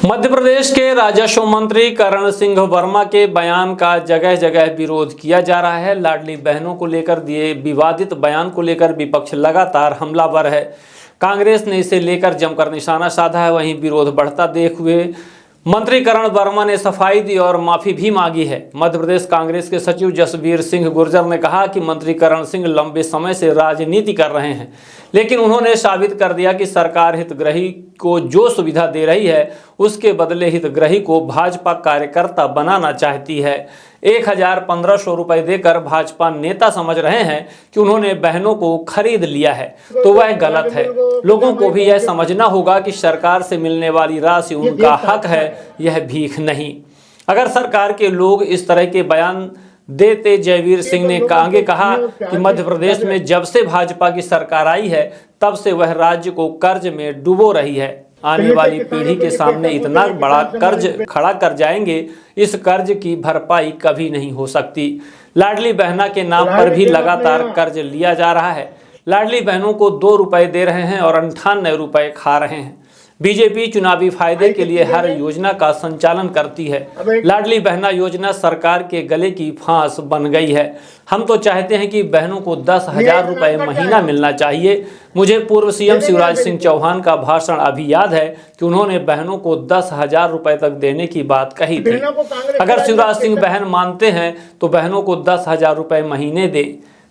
मध्य प्रदेश के राजस्व मंत्री करण सिंह वर्मा के बयान का जगह जगह विरोध किया जा रहा है। लाडली बहनों को लेकर दिए विवादित बयान को लेकर विपक्ष लगातार हमलावर है। कांग्रेस ने इसे लेकर जमकर निशाना साधा है। वहीं विरोध बढ़ता देख हुए मंत्री करण वर्मा ने सफाई दी और माफी भी मांगी है। मध्य प्रदेश कांग्रेस के सचिव जसबीर सिंह गुर्जर ने कहा कि मंत्री करण सिंह लंबे समय से राजनीति कर रहे हैं, लेकिन उन्होंने साबित कर दिया कि सरकार हितग्राही को जो सुविधा दे रही है उसके बदले हितग्राही को भाजपा कार्यकर्ता बनाना चाहती है। 1,1500 रुपए देकर भाजपा नेता समझ रहे हैं कि उन्होंने बहनों को खरीद लिया है, तो वह गलत है। लोगों को भी यह समझना होगा कि सरकार से मिलने वाली राशि उनका हक है, यह भीख नहीं। अगर सरकार के लोग इस तरह के बयान देते, जयवीर सिंह ने आगे कहा कि मध्य प्रदेश में जब से भाजपा की सरकार आई है तब से वह राज्य को कर्ज में डुबो रही है। आने वाली पीढ़ी के सामने इतना बड़ा कर्ज खड़ा कर जाएंगे, इस कर्ज की भरपाई कभी नहीं हो सकती। लाडली बहना के नाम पर भी लगातार कर्ज लिया जा रहा है। लाडली बहनों को 2 रुपए दे रहे हैं और 98 रुपए खा रहे हैं। बीजेपी चुनावी फायदे के लिए हर योजना का संचालन करती है। लाडली बहना योजना सरकार के गले की फांस बन गई है। हम तो चाहते हैं कि बहनों को 10,000 रुपए महीना मिलना चाहिए। मुझे पूर्व सीएम शिवराज सिंह चौहान का भाषण अभी याद है कि उन्होंने बहनों को 10,000 रुपए तक देने की बात कही थी। अगर शिवराज सिंह बहन मानते हैं तो बहनों को 10,000 रुपए महीने दे।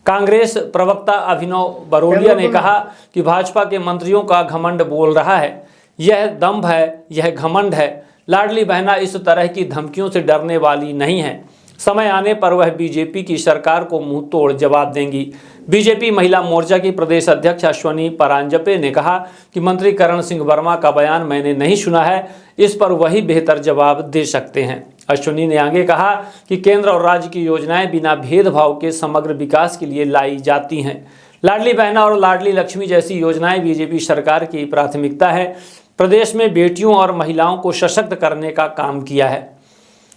कांग्रेस प्रवक्ता अभिनव बरोलिया ने कहा कि भाजपा के मंत्रियों का घमंड बोल रहा है। यह दंभ है, यह घमंड है। लाडली बहना इस तरह की धमकियों से डरने वाली नहीं है। समय आने पर वह बीजेपी की सरकार को मुंह तोड़ जवाब देंगी। बीजेपी महिला मोर्चा की प्रदेश अध्यक्ष अश्वनी परांजपे ने कहा कि मंत्री करण सिंह वर्मा का बयान मैंने नहीं सुना है, इस पर वही बेहतर जवाब दे सकते हैं। अश्वनी ने आगे कहा कि केंद्र और राज्य की योजनाएं बिना भेदभाव के समग्र विकास के लिए लाई जाती हैं। लाडली बहना और लाडली लक्ष्मी जैसी योजनाएं बीजेपी सरकार की प्राथमिकता है। प्रदेश में बेटियों और महिलाओं को सशक्त करने का काम किया है।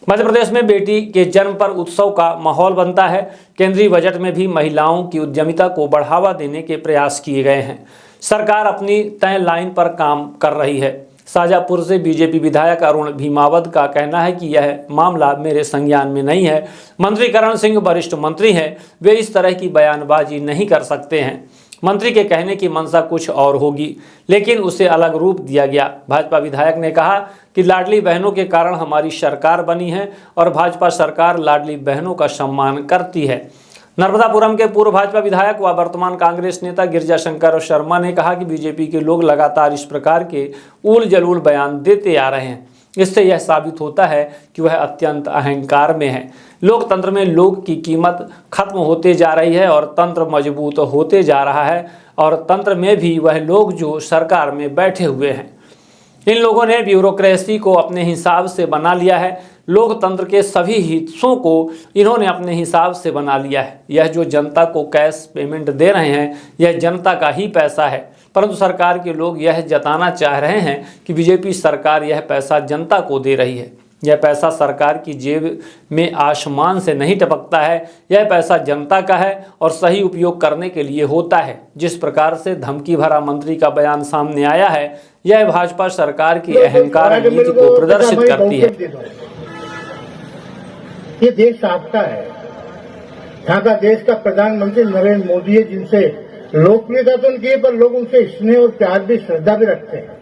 मध्य प्रदेश में बेटी के जन्म पर उत्सव का माहौल बनता है। केंद्रीय बजट में भी महिलाओं की उद्यमिता को बढ़ावा देने के प्रयास किए गए हैं। सरकार अपनी तय लाइन पर काम कर रही है। शाजापुर से बीजेपी विधायक अरुण भीमावत का कहना है कि यह मामला मेरे संज्ञान में नहीं है। मंत्री करण सिंह वरिष्ठ मंत्री हैं, वे इस तरह की बयानबाजी नहीं कर सकते हैं। मंत्री के कहने की मंशा कुछ और होगी, लेकिन उसे अलग रूप दिया गया। भाजपा विधायक ने कहा कि लाडली बहनों के कारण हमारी सरकार बनी है और भाजपा सरकार लाडली बहनों का सम्मान करती है। नर्मदापुरम के पूर्व भाजपा विधायक व वर्तमान कांग्रेस नेता गिरिजाशंकर शर्मा ने कहा कि बीजेपी के लोग लगातार इस प्रकार के उल जलूल बयान देते आ रहे हैं। इससे यह साबित होता है कि वह अत्यंत अहंकार में है। लोकतंत्र में लोग की कीमत खत्म होते जा रही है और तंत्र मजबूत होते जा रहा है, और तंत्र में भी वह लोग जो सरकार में बैठे हुए हैं। इन लोगों ने ब्यूरोक्रेसी को अपने हिसाब से बना लिया है। लोकतंत्र के सभी हिस्सों को इन्होंने अपने हिसाब से बना लिया है। यह जो जनता को कैश पेमेंट दे रहे हैं, यह जनता का ही पैसा है, परंतु सरकार के लोग यह जताना चाह रहे हैं कि बीजेपी सरकार यह पैसा जनता को दे रही है। यह पैसा सरकार की जेब में आसमान से नहीं टपकता है, यह पैसा जनता का है और सही उपयोग करने के लिए होता है। जिस प्रकार से धमकी भरा मंत्री का बयान सामने आया है, यह भाजपा सरकार की अहंकार नीति को प्रदर्शित करती है। ये देश आपका है, यहाँ का देश का प्रधानमंत्री नरेंद्र मोदी है, जिनसे लोकप्रियता तो उनकी है पर लोग उनसे स्नेह और प्यार भी, श्रद्धा भी रखते हैं।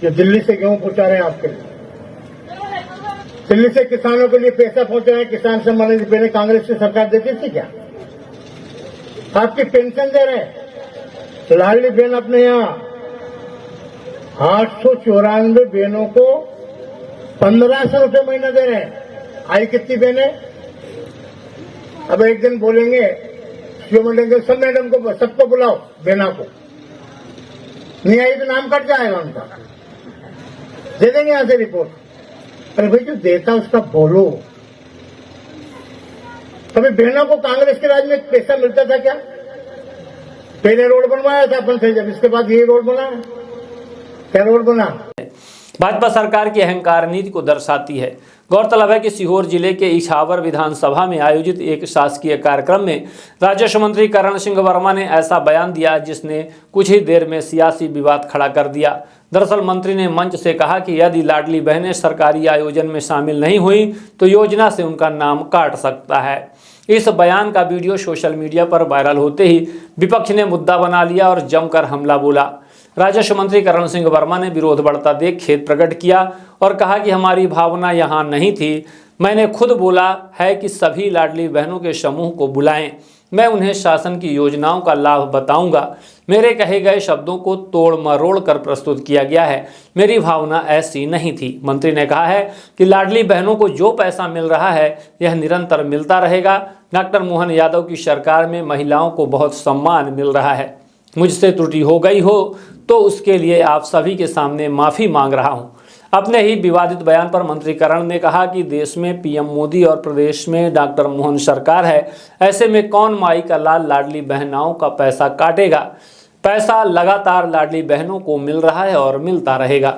जो दिल्ली से गेहूं पहुंचा रहे हैं आपके लिए, दिल्ली से किसानों के लिए पैसा पहुंचा रहे हैं, किसान सम्मान निधि पहले कांग्रेस की सरकार देती थी क्या? आपकी पेंशन दे रहे हैं। लाडली बहन अपने यहाँ 894 बहनों को 1,500 रुपये महीना दे रहे हैं। आई कितनी बहनें? अब एक दिन बोलेंगे सब मैडम को, सबको बुलाओ, बहना को नहीं आई तो नाम कट जाएगा उनका। दे देंगे यहां से रिपोर्ट। अरे भाई, जो देता उसका बोलो। कभी बहनों को कांग्रेस के राज में पैसा मिलता था क्या? पहले रोड बनवाया था अपन से, जब इसके बाद ये रोड बना, क्या रोड बना? भाजपा सरकार की अहंकार नीति को दर्शाती है। गौरतलब है कि सीहोर जिले के इछावर विधानसभा में आयोजित एक शासकीय कार्यक्रम में राजस्व मंत्री करण सिंह वर्मा ने ऐसा बयान दिया जिसने कुछ ही देर में सियासी विवाद खड़ा कर दिया। दरअसल मंत्री ने मंच से कहा कि यदि लाडली बहनें सरकारी आयोजन में शामिल नहीं हुई तो योजना से उनका नाम काट सकता है। इस बयान का वीडियो सोशल मीडिया पर वायरल होते ही विपक्ष ने मुद्दा बना लिया और जमकर हमला बोला। राजस्व मंत्री करण सिंह वर्मा ने विरोध बढ़ता देख खेद प्रकट किया और कहा कि हमारी भावना यहाँ नहीं थी। मैंने खुद बोला है कि सभी लाडली बहनों के समूह को बुलाएं, मैं उन्हें शासन की योजनाओं का लाभ बताऊंगा। मेरे कहे गए शब्दों को तोड़ मरोड़ कर प्रस्तुत किया गया है, मेरी भावना ऐसी नहीं थी। मंत्री ने कहा है कि लाडली बहनों को जो पैसा मिल रहा है यह निरंतर मिलता रहेगा। डॉक्टर मोहन यादव की सरकार में महिलाओं को बहुत सम्मान मिल रहा है। मुझसे त्रुटि हो गई हो तो उसके लिए आप सभी के सामने माफ़ी मांग रहा हूं। अपने ही विवादित बयान पर मंत्री करण ने कहा कि देश में पीएम मोदी और प्रदेश में डॉक्टर मोहन सरकार है, ऐसे में कौन माई का लाल लाडली बहनाओं का पैसा काटेगा। पैसा लगातार लाडली बहनों को मिल रहा है और मिलता रहेगा।